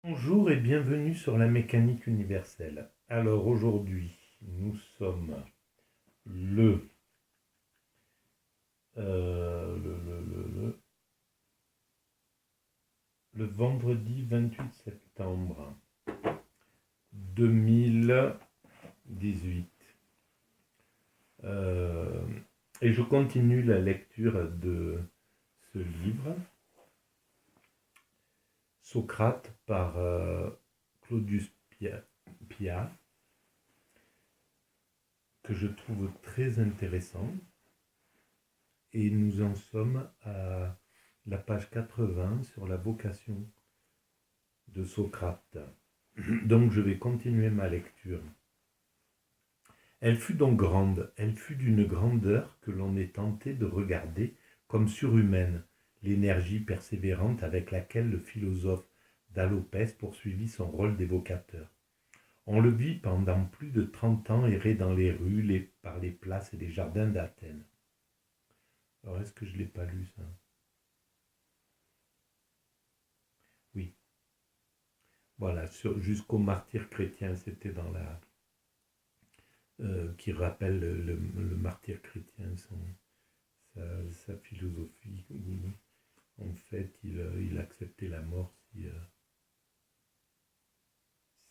Bonjour et bienvenue sur la mécanique universelle. Alors aujourd'hui, nous sommes le, euh, le, le, le- le- le vendredi 28 septembre 2018. Euh, et je continue la lecture de ce livre, Socrate par Claudius Piat, que je trouve très intéressant. Et nous en sommes à la page 80 sur la vocation de Socrate. Donc je vais continuer ma lecture. Elle fut donc grande, elle fut d'une grandeur que l'on est tenté de regarder comme surhumaine, l'énergie persévérante avec laquelle le philosophe d'Alopès poursuivit son rôle d'évocateur. On le vit pendant plus de 30 ans errer dans les rues, par les places et les jardins d'Athènes. Alors est-ce que je ne l'ai pas lu ça? Oui. Voilà, jusqu'au martyr chrétien, c'était dans la... qui rappelle le martyr chrétien, sa philosophie, où en fait il acceptait la mort si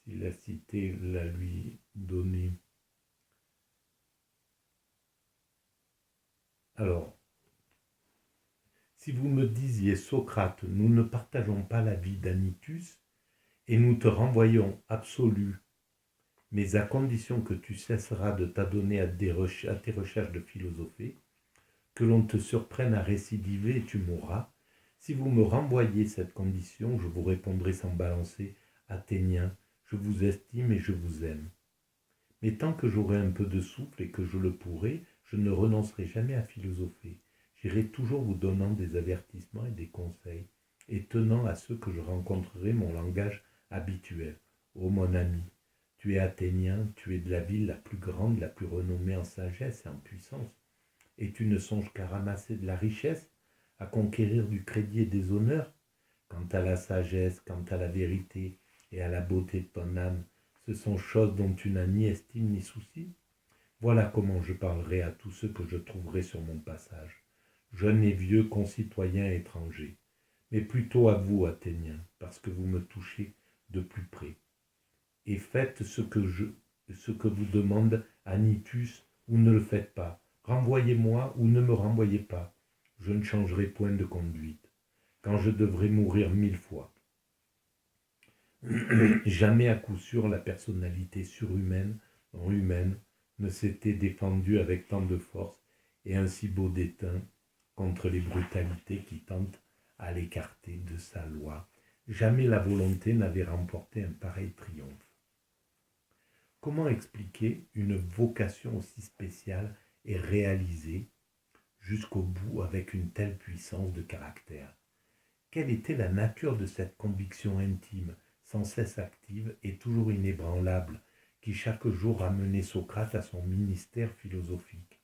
la cité la lui donnait. Alors, si vous me disiez, Socrate, nous ne partageons pas la vie d'Anitus, et nous te renvoyons absolu, mais à condition que tu cesseras de t'adonner à tes recherches de philosophie, que l'on te surprenne à récidiver et tu mourras. Si vous me renvoyez cette condition, je vous répondrai sans balancer, Athéniens, je vous estime et je vous aime. Mais tant que j'aurai un peu de souffle et que je le pourrai, je ne renoncerai jamais à philosopher. J'irai toujours vous donnant des avertissements et des conseils, et tenant à ceux que je rencontrerai mon langage habituel. Ô mon ami, tu es athénien, tu es de la ville la plus grande, la plus renommée en sagesse et en puissance, et tu ne songes qu'à ramasser de la richesse, à conquérir du crédit et des honneurs. Quant à la sagesse, quant à la vérité et à la beauté de ton âme, ce sont choses dont tu n'as ni estime ni souci. Voilà comment je parlerai à tous ceux que je trouverai sur mon passage, jeunes et vieux, concitoyens et étrangers, mais plutôt à vous, Athéniens, parce que vous me touchez de plus près. Et faites ce que vous demande Anytus, ou ne le faites pas. Renvoyez-moi ou ne me renvoyez pas. Je ne changerai point de conduite, quand je devrais mourir 1000 fois. Jamais à coup sûr la personnalité surhumaine, non humaine, ne s'était défendue avec tant de force et un si beau dédain contre les brutalités qui tentent à l'écarter de sa loi. Jamais la volonté n'avait remporté un pareil triomphe. Comment expliquer une vocation aussi spéciale et réalisée jusqu'au bout avec une telle puissance de caractère? Quelle était la nature de cette conviction intime, sans cesse active et toujours inébranlable, qui chaque jour ramenait Socrate à son ministère philosophique?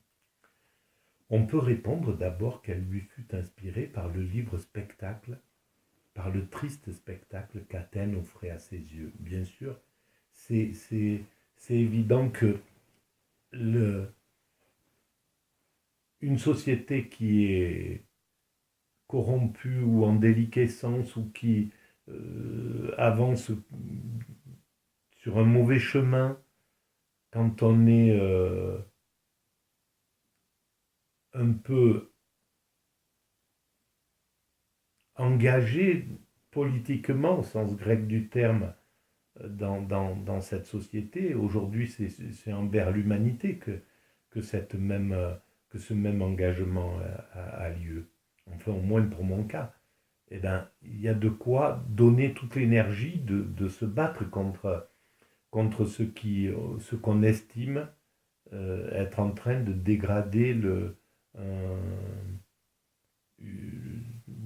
On peut répondre d'abord qu'elle lui fut inspirée par le livre spectacle, par le triste spectacle qu'Athènes offrait à ses yeux. Bien sûr, c'est évident que une société qui est corrompue ou en déliquescence ou qui avance sur un mauvais chemin quand on est un peu engagé politiquement, au sens grec du terme, dans cette société. Aujourd'hui, c'est envers l'humanité que, que ce même engagement a lieu. Enfin, au moins pour mon cas. Eh ben, il y a de quoi donner toute l'énergie de se battre contre ce qu'on estime être en train de dégrader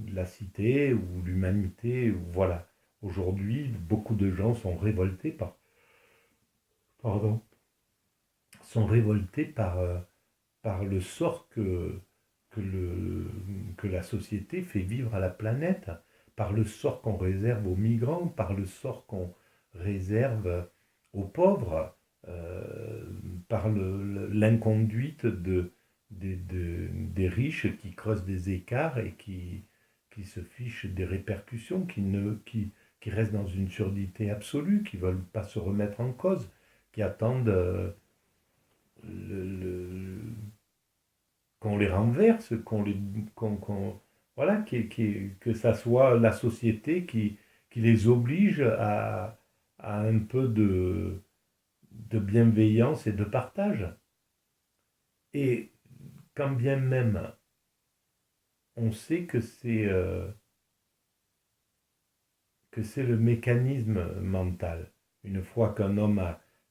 la cité ou l'humanité. Voilà. Aujourd'hui, beaucoup de gens sont révoltés pardon, sont révoltés par le sort que la société fait vivre à la planète, par le sort qu'on réserve aux migrants, par le sort qu'on réserve aux pauvres, par l'inconduite des riches qui creusent des écarts et qui se fichent des répercussions, qui restent dans une surdité absolue, qui ne veulent pas se remettre en cause, qui attendent qu'on les renverse, voilà, que ça soit la société qui les oblige à un peu de bienveillance et de partage. Et quand bien même on sait que c'est le mécanisme mental. Une fois qu'un homme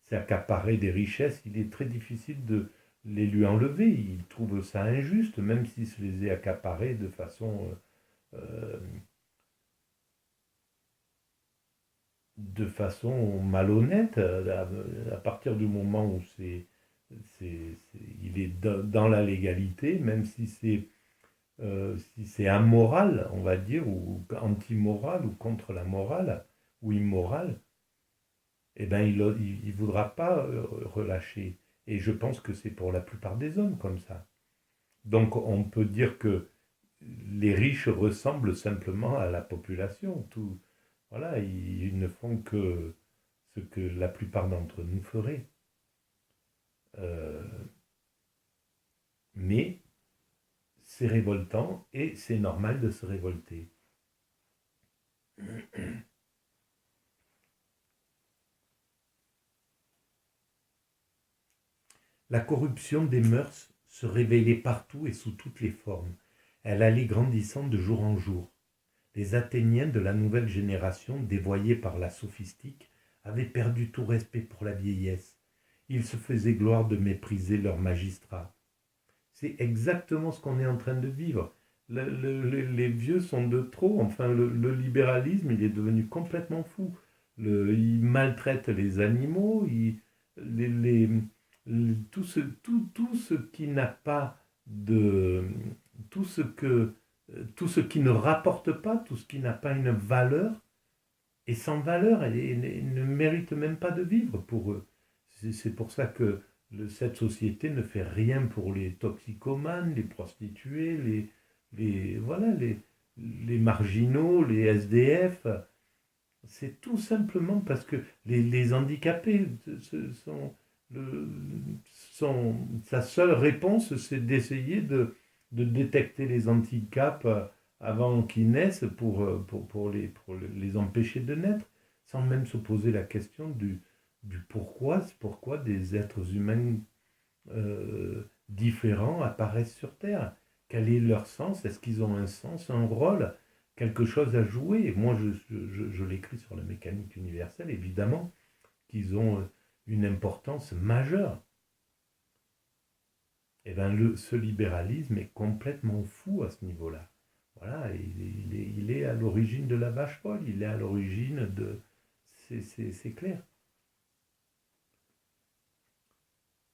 s'est accaparé des richesses, il est très difficile de les lui enlever. Il trouve ça injuste, même s'il se les est accaparés euh, de façon malhonnête. À partir du moment où il est dans la légalité, même si c'est amoral, on va dire, ou anti-moral, ou contre la morale, ou immoral, eh ben il ne voudra pas relâcher. Et je pense que c'est pour la plupart des hommes comme ça. Donc on peut dire que les riches ressemblent simplement à la population. Voilà, ils ne font que ce que la plupart d'entre nous feraient. Euh, mais c'est révoltant et c'est normal de se révolter. La corruption des mœurs se révélait partout et sous toutes les formes. Elle allait grandissant de jour en jour. Les Athéniens de la nouvelle génération, dévoyés par la sophistique, avaient perdu tout respect pour la vieillesse. Ils se faisaient gloire de mépriser leurs magistrats. C'est exactement ce qu'on est en train de vivre. Les vieux sont de trop. Enfin, le libéralisme, il est devenu complètement fou. Il maltraite les animaux, les, les- tout ce qui n'a pas de... Tout ce que, tout ce qui ne rapporte pas, tout ce qui n'a pas une valeur, est sans valeur et ne mérite même pas de vivre pour eux. C'est pour ça que cette société ne fait rien pour les toxicomanes, les prostituées, voilà, les marginaux, les SDF. C'est tout simplement parce que les handicapés le- sa seule réponse, c'est d'essayer de détecter les handicaps avant qu'ils naissent pour les empêcher de naître, sans même se poser la question du pourquoi des êtres humains différents apparaissent sur Terre. Quel est leur sens? Est-ce qu'ils ont un sens, un rôle, quelque chose à jouer? Moi, je l'écris sur la mécanique universelle, évidemment qu'ils ont une importance majeure. Et bien, ce libéralisme est complètement fou à ce niveau-là. Voilà, il est à l'origine de la vache folle, il est à l'origine de... C'est clair.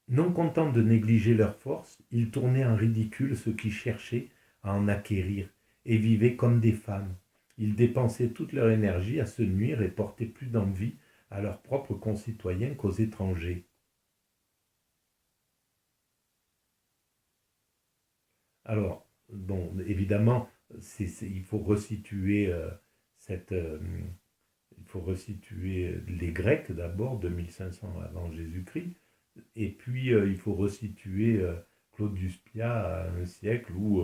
Non contents de négliger leurs forces, ils tournaient en ridicule ceux qui cherchaient à en acquérir et vivaient comme des femmes. Ils dépensaient toute leur énergie à se nuire et portaient plus d'envie à leurs propres concitoyens qu'aux étrangers. Alors, bon, évidemment, il faut resituer cette, il faut resituer les Grecs d'abord, 2500 avant Jésus-Christ, et puis il faut resituer Claudius Pia à un siècle où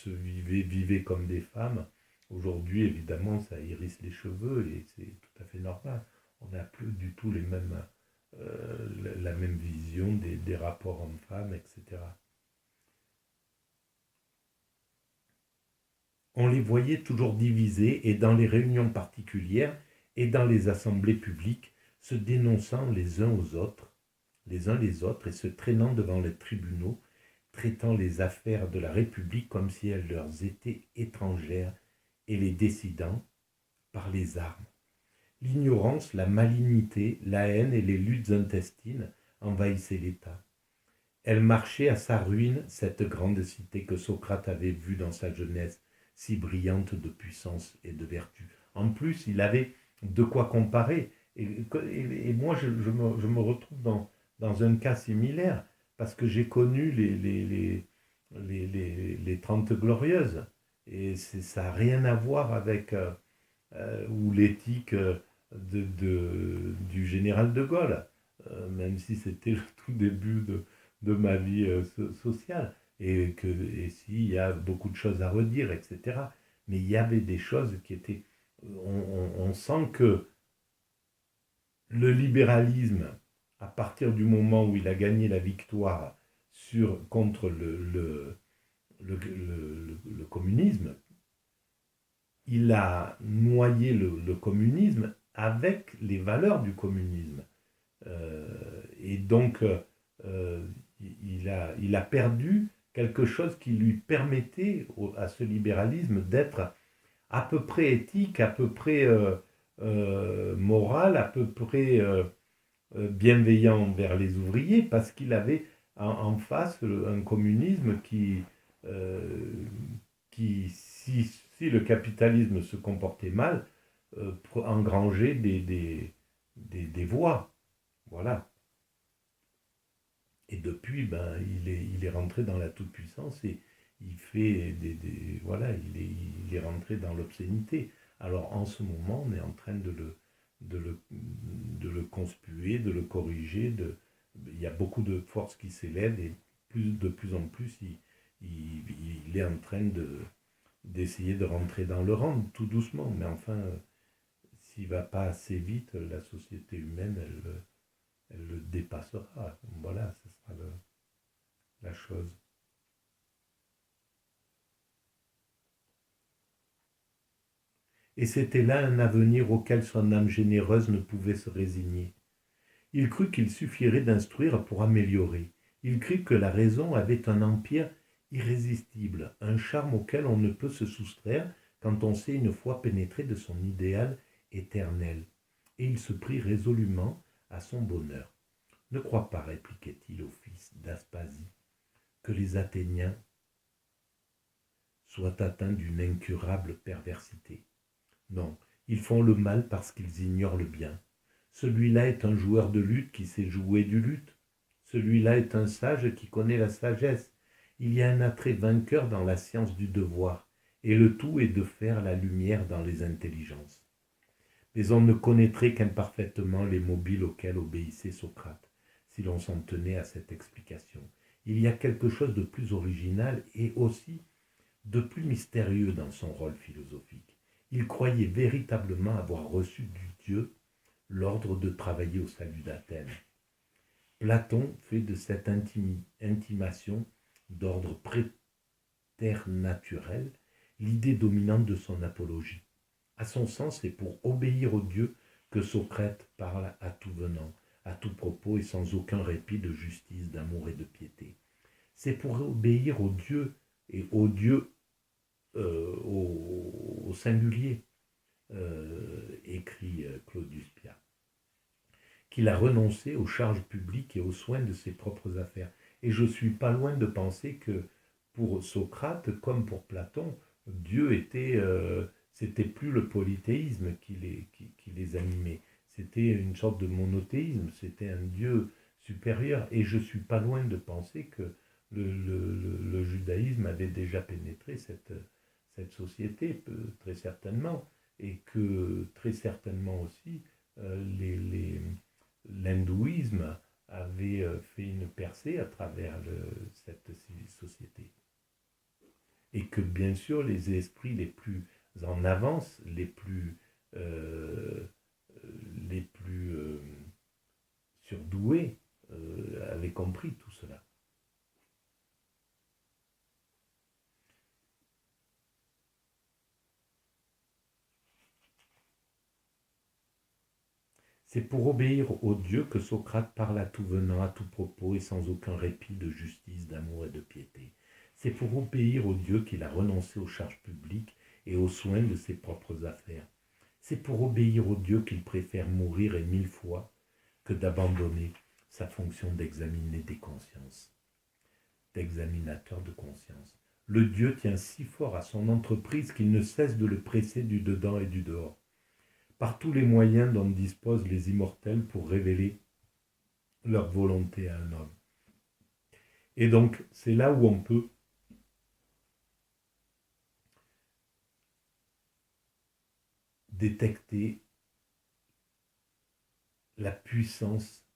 vivaient comme des femmes. Aujourd'hui, évidemment, ça hérisse les cheveux et c'est tout à fait normal. On n'a plus du tout la même vision des rapports hommes-femmes, etc. On les voyait toujours divisés et dans les réunions particulières et dans les assemblées publiques, se dénonçant les uns les autres, et se traînant devant les tribunaux, traitant les affaires de la République comme si elles leur étaient étrangères et les décidant par les armes. L'ignorance, la malignité, la haine et les luttes intestines envahissaient l'État. Elle marchait à sa ruine, cette grande cité que Socrate avait vue dans sa jeunesse, si brillante de puissance et de vertu. En plus, il avait de quoi comparer. Et moi, je me retrouve dans un cas similaire, parce que j'ai connu les 30 glorieuses. Et ça n'a rien à voir avec ou l'éthique du général de Gaulle, même si c'était le tout début de ma vie sociale, et s'il y a beaucoup de choses à redire, etc. Mais il y avait des choses qui étaient... On sent que le libéralisme, à partir du moment où il a gagné la victoire contre le communisme, il a noyé le communisme avec les valeurs du communisme. Et donc, il a perdu quelque chose qui lui permettait à ce libéralisme d'être à peu près éthique, à peu près moral, à peu près bienveillant envers les ouvriers, parce qu'il avait en face un communisme qui si le capitalisme se comportait mal, engrangeait des voix. Voilà. Et depuis, ben, il est rentré dans la toute-puissance et il fait voilà, il est rentré dans l'obscénité. Alors en ce moment, on est en train de le conspuer, de le corriger. Il y a beaucoup de forces qui s'élèvent et de plus en plus, il est en train d'essayer de rentrer dans le rang, tout doucement. Mais enfin, s'il ne va pas assez vite, la société humaine, elle le dépassera. Voilà, ce sera la chose. Et c'était là un avenir auquel son âme généreuse ne pouvait se résigner. Il crut qu'il suffirait d'instruire pour améliorer. Il crut que la raison avait un empire irrésistible, un charme auquel on ne peut se soustraire quand on s'est une fois pénétré de son idéal éternel. Et il se prit résolument à son bonheur. Ne crois pas, répliquait-il au fils d'Aspasie, que les Athéniens soient atteints d'une incurable perversité. Non, ils font le mal parce qu'ils ignorent le bien. Celui-là est un joueur de luth qui sait jouer du luth. Celui-là est un sage qui connaît la sagesse. Il y a un attrait vainqueur dans la science du devoir, et le tout est de faire la lumière dans les intelligences. Mais on ne connaîtrait qu'imparfaitement les mobiles auxquels obéissait Socrate, si l'on s'en tenait à cette explication. Il y a quelque chose de plus original et aussi de plus mystérieux dans son rôle philosophique. Il croyait véritablement avoir reçu du Dieu l'ordre de travailler au salut d'Athènes. Platon fait de cette intimation d'ordre préternaturel l'idée dominante de son apologie. À son sens, c'est pour obéir au Dieu que Socrate parle à tout venant, à tout propos et sans aucun répit de justice, d'amour et de piété. C'est pour obéir au Dieu et au Dieu au singulier, écrit Claudius Pia, qu'il a renoncé aux charges publiques et aux soins de ses propres affaires. Et je suis pas loin de penser que pour Socrate, comme pour Platon, Dieu c'était plus le polythéisme qui les animait, c'était une sorte de monothéisme, c'était un Dieu supérieur. Et je suis pas loin de penser que le judaïsme avait déjà pénétré cette société, très certainement, et que très certainement aussi l'hindouisme avait fait une percée à travers cette société. Et que bien sûr les esprits les plus en avance, les plus surdoués avaient compris tout cela. C'est pour obéir au Dieu que Socrate parle à tout venant, à tout propos et sans aucun répit de justice, d'amour et de piété. C'est pour obéir au Dieu qu'il a renoncé aux charges publiques et aux soins de ses propres affaires. C'est pour obéir au Dieu qu'il préfère mourir et 1000 fois que d'abandonner sa fonction d'examiner des consciences, d'examinateur de conscience. le Dieu tient si fort à son entreprise qu'il ne cesse de le presser du dedans et du dehors, par tous les moyens dont disposent les immortels pour révéler leur volonté à un homme. Et donc, c'est là où on peut détecter la puissance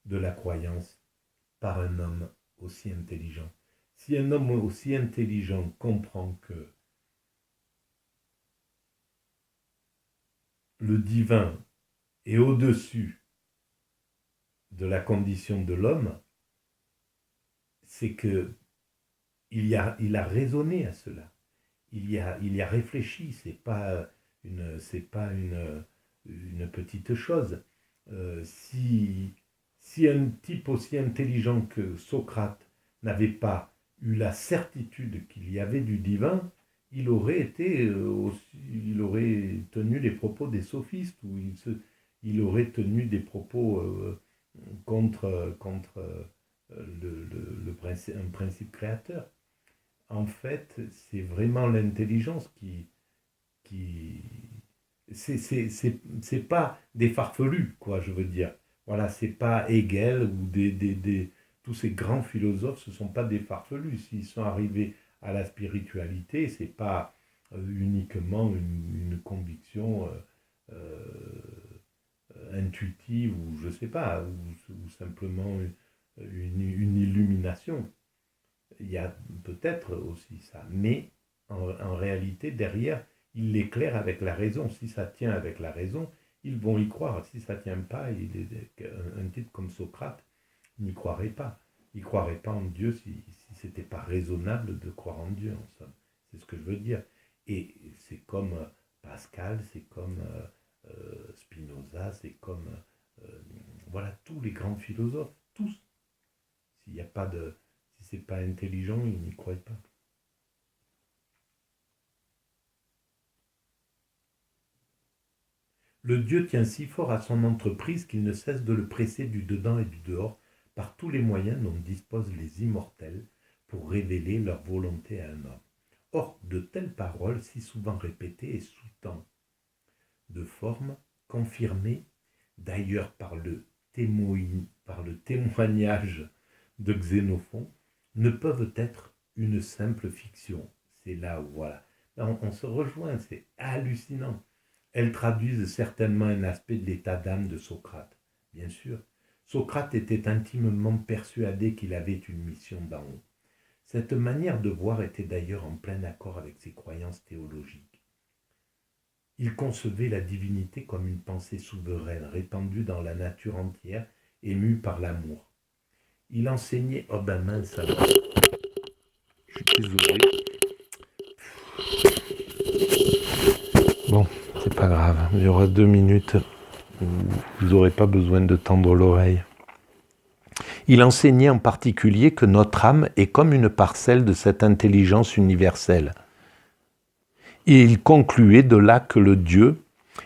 de la croyance par un homme aussi intelligent. Si un homme aussi intelligent comprend que le divin est au-dessus de la condition de l'homme, c'est que il a raisonné à cela. Il y a réfléchi. C'est pas une petite chose. Si un type aussi intelligent que Socrate n'avait pas eu la certitude qu'il y avait du divin, il aurait tenu les propos des sophistes, ou il aurait tenu des propos contre un principe créateur. En fait, c'est vraiment l'intelligence c'est pas des farfelus, quoi, je veux dire. Voilà, c'est pas Hegel ou tous ces grands philosophes, ce sont pas des farfelus. S'ils sont arrivés à la spiritualité, c'est pas uniquement une conviction intuitive, ou je sais pas, ou simplement une illumination. Il y a peut-être aussi ça, mais en réalité, derrière, il l'éclaire avec la raison. Si ça tient avec la raison, ils vont y croire. Si ça ne tient pas, un type comme Socrate n'y croirait pas. Il ne croirait pas en Dieu si ce n'était pas raisonnable de croire en Dieu, en somme. C'est ce que je veux dire. Et c'est comme Pascal, c'est comme Spinoza, c'est comme voilà, tous les grands philosophes, tous. Si c'est pas intelligent, ils n'y croient pas. Le Dieu tient si fort à son entreprise qu'il ne cesse de le presser du dedans et du dehors par tous les moyens dont disposent les immortels pour révéler leur volonté à un homme. Or, de telles paroles, si souvent répétées et sous tant de formes, confirmées d'ailleurs par le témoignage de Xénophon, ne peuvent être une simple fiction. C'est là où, voilà. On se rejoint, c'est hallucinant. Elles traduisent certainement un aspect de l'état d'âme de Socrate, bien sûr. Socrate était intimement persuadé qu'il avait une mission d'en haut. Cette manière de voir était d'ailleurs en plein accord avec ses croyances théologiques. Il concevait la divinité comme une pensée souveraine, répandue dans la nature entière, émue par l'amour. Il enseignait... Oh ben mince alors. Je suis désolé. Bon, c'est pas grave. Il y aura 2 minutes où vous n'aurez pas besoin de tendre l'oreille. Il enseignait en particulier que notre âme est comme une parcelle de cette intelligence universelle. Et il concluait de là que le Dieu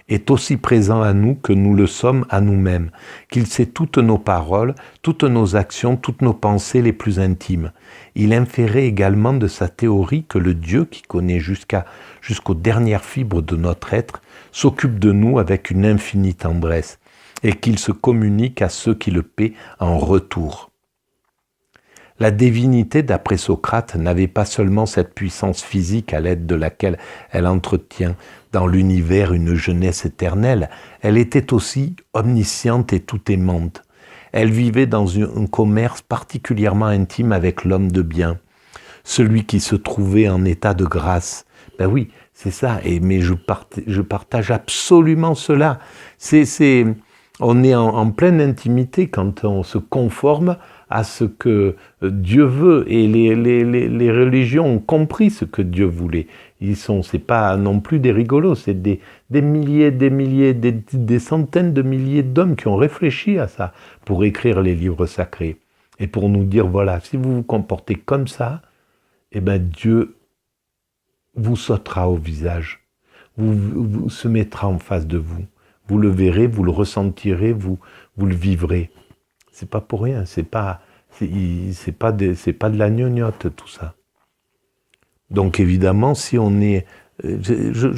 est aussi présent à nous que nous le sommes à nous-mêmes, qu'il sait toutes nos paroles, toutes nos actions, toutes nos pensées les plus intimes. Il inférait également de sa théorie que le Dieu, qui connaît jusqu'aux dernières fibres de notre être, s'occupe de nous avec une infinie tendresse, et qu'il se communique à ceux qui le paient en retour. La divinité, d'après Socrate, n'avait pas seulement cette puissance physique à l'aide de laquelle elle entretient dans l'univers une jeunesse éternelle, elle était aussi omnisciente et tout-aimante. Elle vivait dans un commerce particulièrement intime avec l'homme de bien, celui qui se trouvait en état de grâce. Ben oui, c'est ça, mais je partage absolument cela. On est en pleine intimité quand on se conforme à ce que Dieu veut, et les religions ont compris ce que Dieu voulait. C'est pas non plus des rigolos, c'est des milliers, des centaines de milliers d'hommes qui ont réfléchi à ça pour écrire les livres sacrés et pour nous dire, voilà, si vous vous comportez comme ça, eh ben Dieu vous sautera au visage, vous se mettra en face de vous. Vous le verrez, vous le ressentirez, vous le vivrez. C'est pas pour rien, c'est pas de la gnognotte tout ça. Donc évidemment, si on est... Je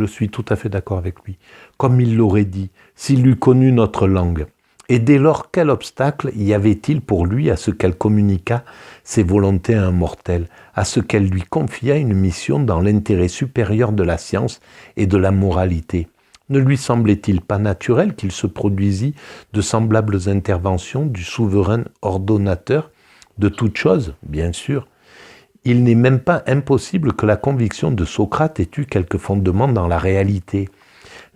suis tout à fait d'accord avec lui. Comme il l'aurait dit, s'il eût connu notre langue, et dès lors, quel obstacle y avait-il pour lui à ce qu'elle communiquât ses volontés à un mortel, à ce qu'elle lui confiât une mission dans l'intérêt supérieur de la science et de la moralité? Ne lui semblait-il pas naturel qu'il se produisît de semblables interventions du souverain ordonnateur de toutes choses, bien sûr? Il n'est même pas impossible que la conviction de Socrate ait eu quelque fondement dans la réalité.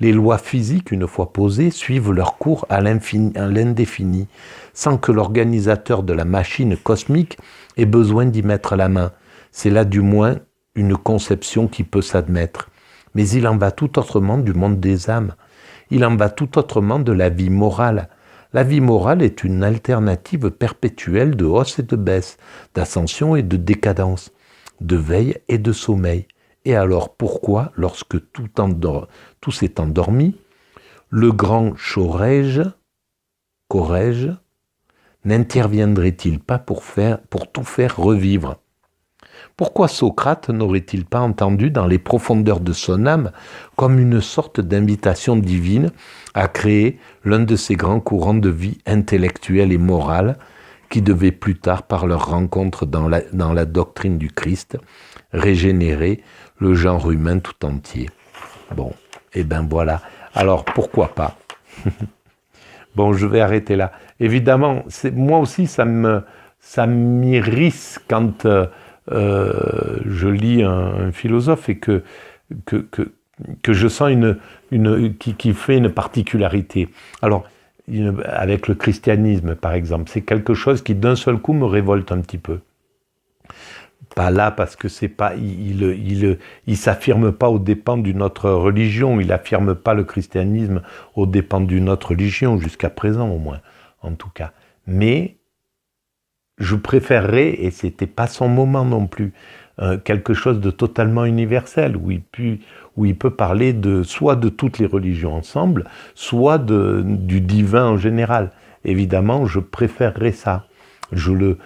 Les lois physiques, une fois posées, suivent leur cours à l'indéfini, sans que l'organisateur de la machine cosmique ait besoin d'y mettre la main. C'est là du moins une conception qui peut s'admettre. Mais il en va tout autrement du monde des âmes. Il en va tout autrement de la vie morale. La vie morale est une alternative perpétuelle de hausse et de baisse, d'ascension et de décadence, de veille et de sommeil. Et alors pourquoi, lorsque tout s'est endormi, le grand Corrège n'interviendrait-il pas pour tout faire revivre? Pourquoi Socrate n'aurait-il pas entendu dans les profondeurs de son âme comme une sorte d'invitation divine à créer l'un de ces grands courants de vie intellectuelle et morale qui devaient plus tard, par leur rencontre dans la doctrine du Christ, régénérer le genre humain tout entier? Bon, et ben voilà. Alors, pourquoi pas? Bon, je vais arrêter là. Évidemment, moi aussi, ça m'irrisse quand je lis un philosophe et que je sens qui fait une particularité. Alors, avec le christianisme, par exemple, c'est quelque chose qui, d'un seul coup, me révolte un petit peu. Pas là parce que c'est pas, il s'affirme pas aux dépens d'une autre religion, il affirme pas le christianisme aux dépens d'une autre religion, jusqu'à présent au moins, en tout cas. Mais je préférerais, et c'était pas son moment non plus, quelque chose de totalement universel, où il peut parler soit de toutes les religions ensemble, soit du divin en général. Évidemment, je préférerais ça. Je le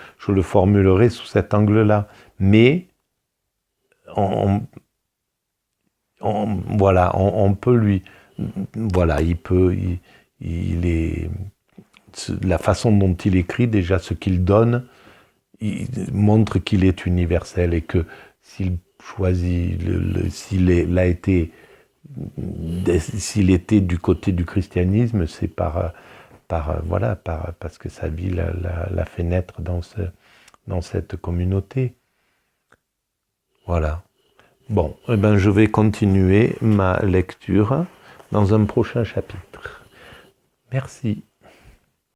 formulerai sous cet angle-là. Mais on peut lui... Voilà, il est... La façon dont il écrit, déjà ce qu'il donne, il montre qu'il est universel et que s'il choisit, s'il était du côté du christianisme, c'est parce que sa vie l'a fait naître dans cette communauté. Voilà. Bon, eh ben, je vais continuer ma lecture dans un prochain chapitre. Merci.